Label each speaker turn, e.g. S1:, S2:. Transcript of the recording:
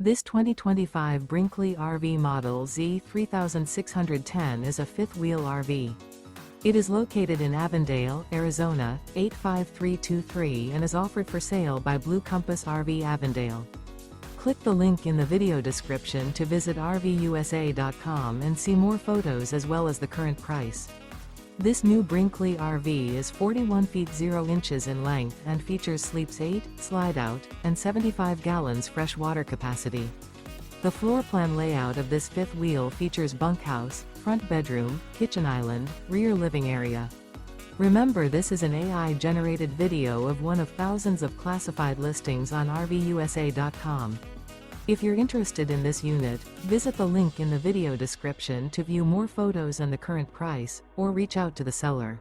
S1: This 2025 Brinkley RV Model Z 3610 is a fifth-wheel RV. It is located in Avondale, Arizona, 85323 and is offered for sale by Blue Compass RV Avondale. Click the link in the video description to visit RVUSA.com and see more photos as well as the current price. This new Brinkley RV is 41 feet 0 inches in length and features sleeps 8, slide-out, and 75 gallons fresh water capacity. The floor plan layout of this fifth wheel features bunkhouse, front bedroom, kitchen island, rear living area. Remember, this is an AI-generated video of one of thousands of classified listings on RVUSA.com. If you're interested in this unit, visit the link in the video description to view more photos and the current price, or reach out to the seller.